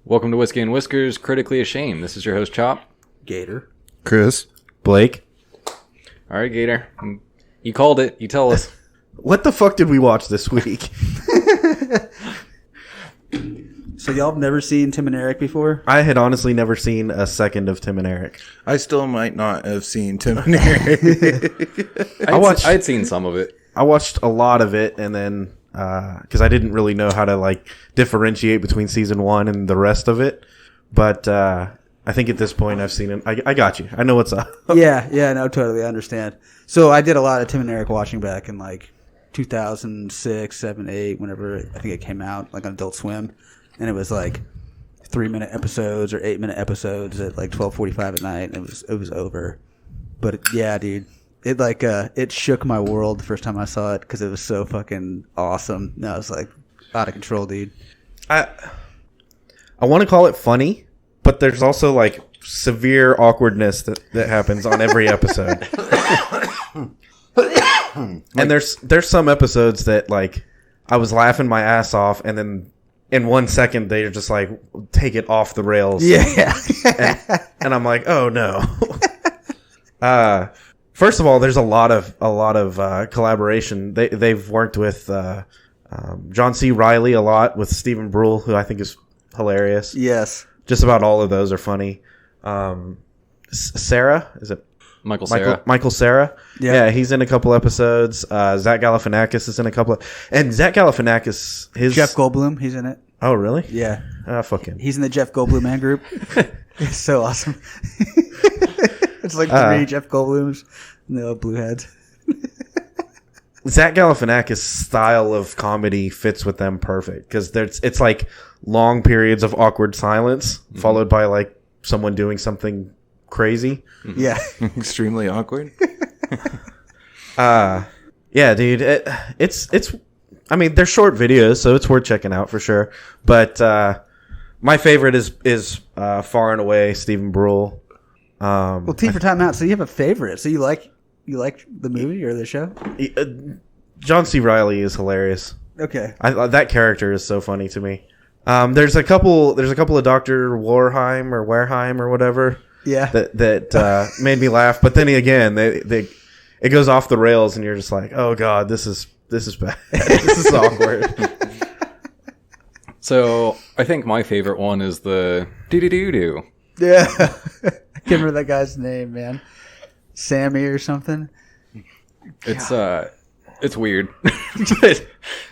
Welcome to Whiskey and Whiskers, Critically Ashamed. This is your host, Chop. Gator. Chris. Blake. All right, Gator. You called it. You tell us. What the fuck did we watch this week? So y'all have never seen Tim and Eric before? I had honestly never seen a second of Tim and Eric. I still might not have seen Tim and Eric. I'd seen some of it. I watched a lot of it, and then because I didn't really know how to like differentiate between season one and the rest of it. But I think at this point I've seen it. I got you. I know what's up. Yeah, no, totally, I understand. So I did a lot of Tim and Eric watching back in like 2006, 7, 8, whenever I think it came out, like on Adult Swim, and it was like 3-minute episodes or 8-minute episodes at like 12:45 at night, and it was over. But yeah, dude. It like it shook my world the first time I saw it because it was so fucking awesome. No, it was like out of control, dude. I want to call it funny, but there's also like severe awkwardness that happens on every episode. And there's some episodes that like I was laughing my ass off, and then in 1 second they're just like take it off the rails. Yeah, and I'm like, oh no. First of all, there's a lot of collaboration. They've worked with John C. Reilly a lot, with Stephen Brule, who I think is hilarious. Yes, just about all of those are funny. Sarah, is it Michael Cera? Michael Cera. Yeah, he's in a couple episodes. Zach Galifianakis is in a couple and Zach Galifianakis, Jeff Goldblum, he's in it. Oh, really? Yeah. Fuck him. He's in the Jeff Goldblum Man group. It's so awesome. It's like 3 Jeff Goldblums and the blue heads. Zach Galifianakis' style of comedy fits with them perfect because it's like long periods of awkward silence followed by like someone doing something crazy. Yeah. Extremely awkward. Yeah, dude. It's. I mean, they're short videos, so it's worth checking out for sure. But my favorite is far and away Stephen Brule. Well, T for time out. So you have a favorite. So you like the movie or the show? John C. Reilly is hilarious. Okay. That character is so funny to me. There's a couple of Dr. Warheim or whatever. Yeah. That made me laugh. But then again, it goes off the rails, and you're just like, oh god, this is bad. This is awkward. So I think my favorite one is the doo-doo-doo-doo. Yeah. I can't remember that guy's name, man. Sammy or something. It's weird.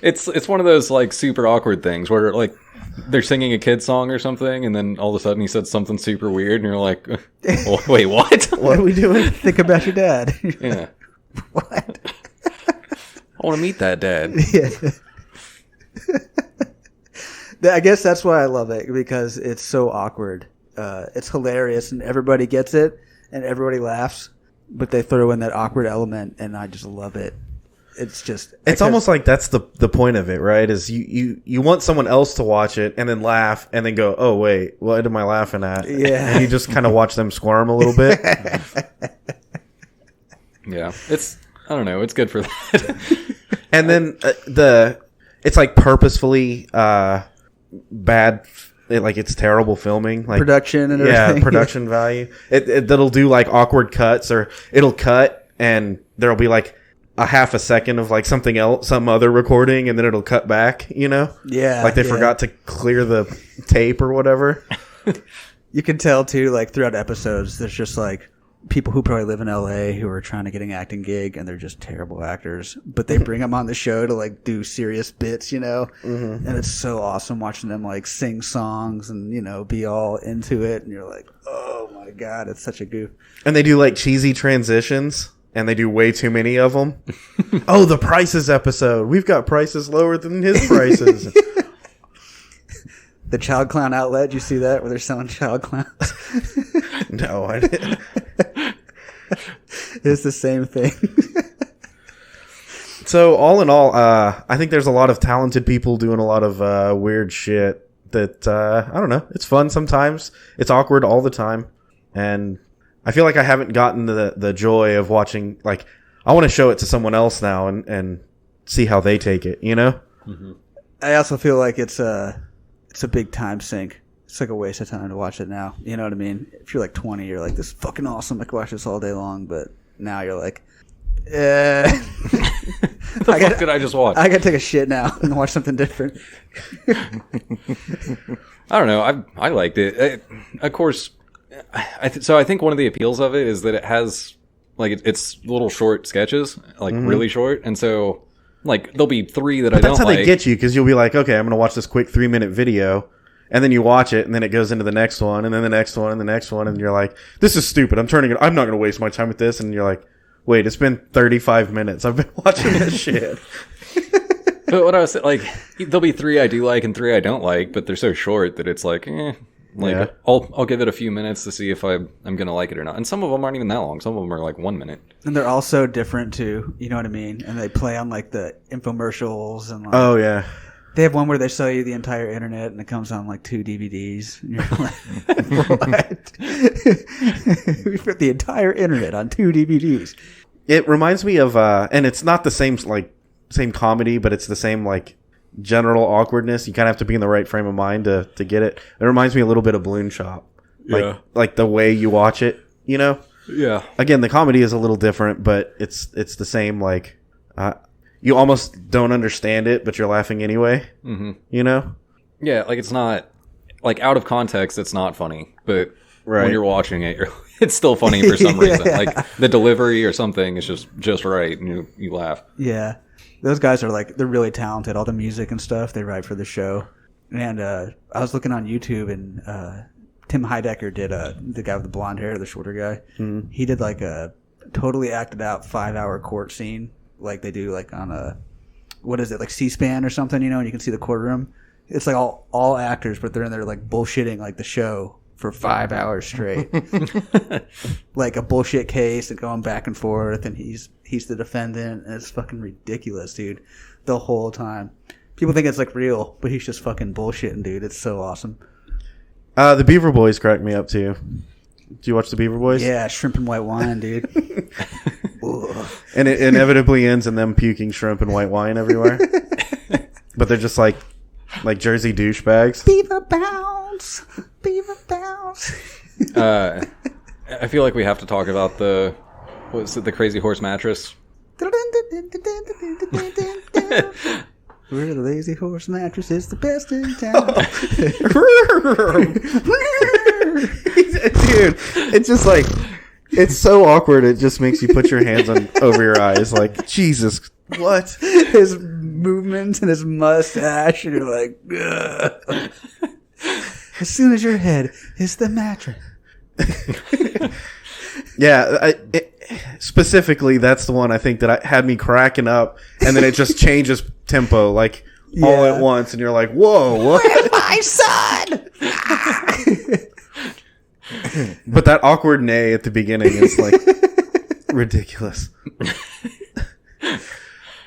it's one of those like super awkward things where like they're singing a kid song or something, and then all of a sudden he said something super weird, and you're like, oh, wait, what? What are we doing? Think about your dad. Yeah. What? I want to meet that dad. Yeah. I guess that's why I love it, because it's so awkward. It's hilarious, and everybody gets it, and everybody laughs, but they throw in that awkward element, and I just love it. It's almost like that's the point of it, right? Is you want someone else to watch it and then laugh and then go, oh wait, what am I laughing at? Yeah. And you just kind of watch them squirm a little bit. Yeah, I don't know, it's good for that. And then it's like purposefully bad. It's terrible filming, like production and everything. Yeah, production value. That'll do like awkward cuts, or it'll cut and there'll be like a half a second of like something else, some other recording, and then it'll cut back, Yeah. Like they forgot to clear the tape or whatever. You can tell too, like throughout episodes, there's just like people who probably live in LA who are trying to get an acting gig, and they're just terrible actors, but they bring them on the show to like do serious bits, and it's so awesome watching them like sing songs and, be all into it. And you're like, oh my God, it's such a goof. And they do like cheesy transitions. And they do way too many of them. Oh, the prices episode. We've got prices lower than his prices. The Child Clown outlet. Did you see that where they're selling child clowns? No, I didn't. It's the same thing. So all in all, I think there's a lot of talented people doing a lot of weird shit that, I don't know. It's fun sometimes. It's awkward all the time. And I feel like I haven't gotten the joy of watching, like, I want to show it to someone else now and see how they take it, Mm-hmm. I also feel like it's a big time sink. It's like a waste of time to watch it now. You know what I mean? If you're like 20, you're like, this is fucking awesome. I could watch this all day long. But now you're like, The fuck did I just watch? I gotta take a shit now and watch something different. I don't know. I liked it. Of course, so I think one of the appeals of it is that it has like it's little short sketches, like really short, and so like there'll be 3 that I don't like. That's how they get you, because you'll be like, okay, I'm going to watch this quick 3-minute video, and then you watch it, and then it goes into the next one, and then the next one, and the next one, and you're like, this is stupid. I'm not going to waste my time with this, and you're like, wait, it's been 35 minutes. I've been watching this shit. But what I was saying, like, there'll be 3 I do like and 3 I don't like, but they're so short that it's like, Yeah. I'll give it a few minutes to see if I'm gonna like it or not. And some of them aren't even that long. Some of them are like 1 minute. And they're all so different too. You know what I mean? And they play on like the infomercials and like, Oh, yeah. they have one where they sell you the entire internet and it comes on like 2 DVDs. And you're like, what? We put the entire internet on 2 DVDs. It reminds me of, and it's not the same comedy, but it's the same, like, general awkwardness. You kind of have to be in the right frame of mind to get it. It reminds me a little bit of Balloon Shop. Like the way you watch it, you know? Yeah. Again, the comedy is a little different, but it's the same, like, you almost don't understand it, but you're laughing anyway. Mm-hmm. You know? Yeah, like it's not, like out of context, it's not funny. But Right. when you're watching it, it's still funny for some reason. Like the delivery or something is just right, and you laugh. Yeah. Those guys are like, they're really talented. All the music and stuff they write for the show. And I was looking on YouTube and Tim Heidecker did the guy with the blonde hair, the shorter guy. Mm-hmm. He did like a totally acted out 5-hour court scene, like they do like on a, what is it, like C-SPAN or something, you know, and you can see the courtroom. It's like all actors, but they're in there like bullshitting like the show for 5 hours straight. Like a bullshit case and going back and forth, and he's the defendant, and it's fucking ridiculous, dude, the whole time. People think it's like real, but he's just fucking bullshitting, dude. It's so awesome. The Beaver Boys cracked me up too. Do you watch the Beaver Boys? Yeah, shrimp and white wine, dude. And it inevitably ends in them puking shrimp and white wine everywhere. But they're just like Jersey douchebags. Beaver bounce, beaver bounce. I feel like we have to talk about the Crazy Horse mattress. We're the Lazy Horse mattress is the best in town. Dude, it's just like, it's so awkward. It just makes you put your hands over your eyes. Like, Jesus, what? His movements and his mustache, and you're like, ugh. As soon as your head is the mattress. Yeah, specifically, that's the one I think that had me cracking up, and then it just changes tempo, like, all at once, and you're like, whoa, what? Where's my son? But that awkward neigh at the beginning is, like, ridiculous.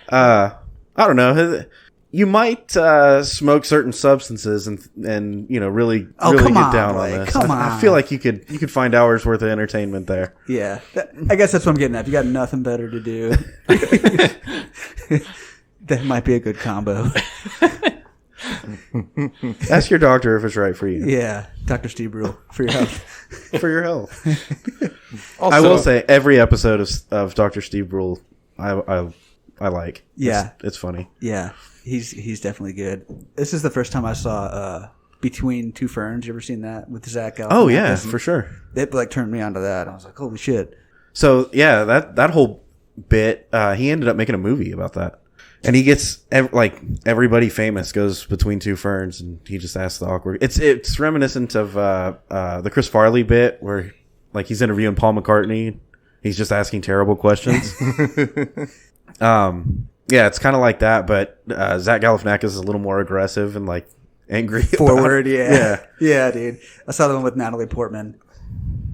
I don't know. You might smoke certain substances and you know really get down on this. I feel like you could find hours worth of entertainment there. Yeah, I guess that's what I'm getting at. If you got nothing better to do, that might be a good combo. Ask your doctor if it's right for you. Yeah, Dr. Steve Brule for your health. For your health. Also, I will say every episode of Dr. Steve Brule I like. Yeah, it's funny. Yeah. He's definitely good. This is the first time I saw Between Two Ferns. You ever seen that with Zach Galifianakis? Oh yeah, for sure. It like turned me onto that. I was like, holy shit. So yeah, that whole bit, he ended up making a movie about that, and he gets everybody famous goes between two ferns, and he just asks the awkward. It's reminiscent of the Chris Farley bit where like he's interviewing Paul McCartney. He's just asking terrible questions. Yeah, it's kind of like that, but Zach Galifianakis is a little more aggressive and like angry. Forward, yeah. Yeah, dude. I saw the one with Natalie Portman.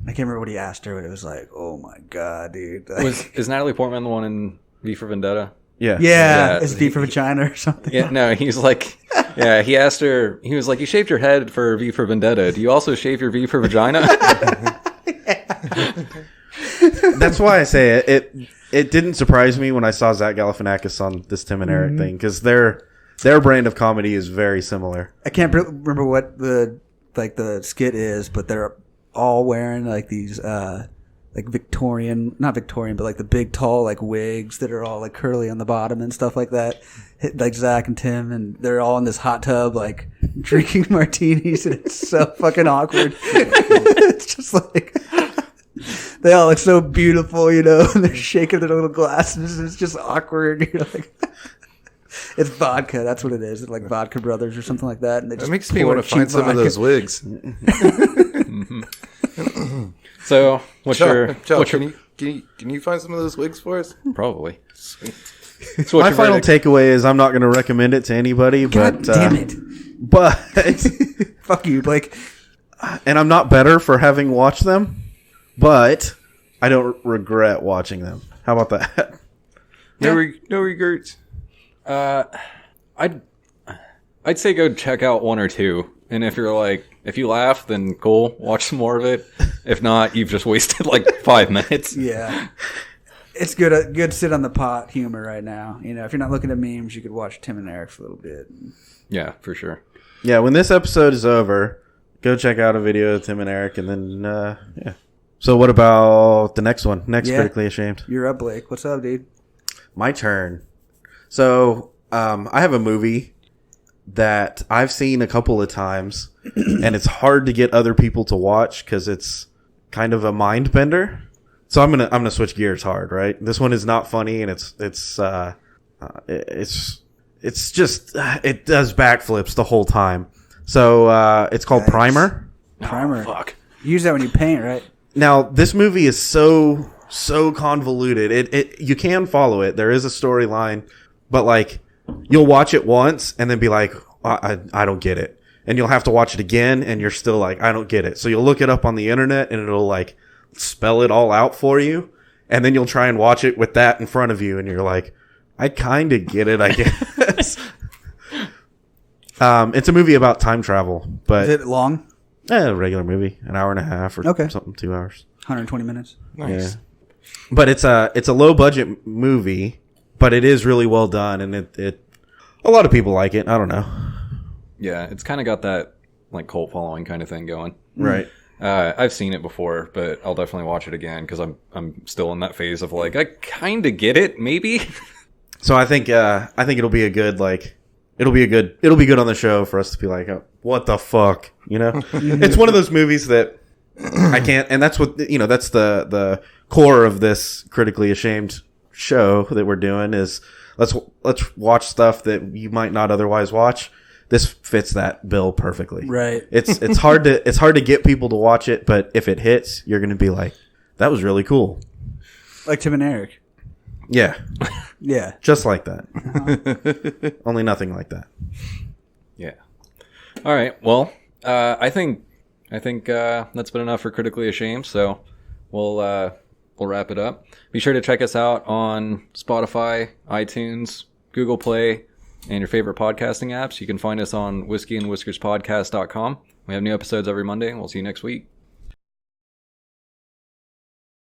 I can't remember what he asked her, but it was like, oh my god, dude. Is Natalie Portman the one in V for Vendetta? Yeah. Yeah, it's V for Vagina or something. Yeah, no, he's like, yeah, he asked her, he was like, you shaved your head for V for Vendetta. Do you also shave your V for Vagina? That's why I say it didn't surprise me when I saw Zach Galifianakis on this Tim and Eric thing, because their brand of comedy is very similar. I can't remember what the like the skit is, but they're all wearing like these like Victorian, not Victorian, but like the big tall like wigs that are all like curly on the bottom and stuff like that. Like Zach and Tim, and they're all in this hot tub like drinking martinis, and it's so fucking awkward. It's just like they all look so beautiful, you know, and they're shaking their little glasses. It's just awkward. You're like, it's vodka. That's what it is. It's like Vodka Brothers or something like that. And they That just makes me pour want to find cheap some of vodka. those wigs. So, what's your Can you find some of those wigs for us? probably? Sweet. So what's My your final verdict? takeaway is I'm not going to recommend it to anybody, God but damn it! but Fuck you, Blake. and I'm not better for having watched them, but I don't regret watching them. How about that? No regrets. I'd say go check out one or two, and if you laugh, then cool, watch some more of it. If not, you've just wasted like 5 minutes. Yeah. It's good sit on the pot humor right now. You know, if you're not looking at memes, you could watch Tim and Eric for a little bit. Yeah, for sure. Yeah, when this episode is over, go check out a video of Tim and Eric, and then yeah. So what about the next one? Next Yeah. Critically Ashamed. You're up, Blake. What's up, dude? My turn. So I have a movie that I've seen a couple of times, and it's hard to get other people to watch because it's kind of a mind bender. So I'm gonna switch gears hard, right? This one is not funny, and it's just it does backflips the whole time. So it's called Yikes. Primer. Primer. Fuck. You use that when you paint, right? Now this movie is so convoluted. It you can follow it. There is a storyline, but like you'll watch it once and then be like, I don't get it, and you'll have to watch it again, and you're still like, I don't get it. So you'll look it up on the internet, and it'll like spell it all out for you, and then you'll try and watch it with that in front of you, and you're like, I kind of get it, I guess. It's a movie about time travel, but Is it long? a regular movie, an hour and a half or Okay. something, 2 hours. 120 minutes. Nice. Yeah. But it's a low budget movie, but it is really well done, and it a lot of people like it. I don't know. Yeah, it's kind of got that like cult following kind of thing going. Right. I've seen it before, but I'll definitely watch it again because I'm still in that phase of like I kind of get it, maybe. So I think it'll be a good it'll be good on the show for us to be like, oh, what the fuck, you know? It's one of those movies that I can't, and that's what that's the core of this Critically Ashamed show that we're doing is let's watch stuff that you might not otherwise watch. This fits that bill perfectly. Right. It's hard to get people to watch it, but if it hits, you're going to be like, that was really cool. Like Tim and Eric. Yeah. Yeah. Just like that. Only nothing like that. Yeah. All right. Well, I think that's been enough for Critically Ashamed. So we'll wrap it up. Be sure to check us out on Spotify, iTunes, Google Play, and your favorite podcasting apps. You can find us on whiskeyandwhiskerspodcast.com. We have new episodes every Monday. We'll see you next week.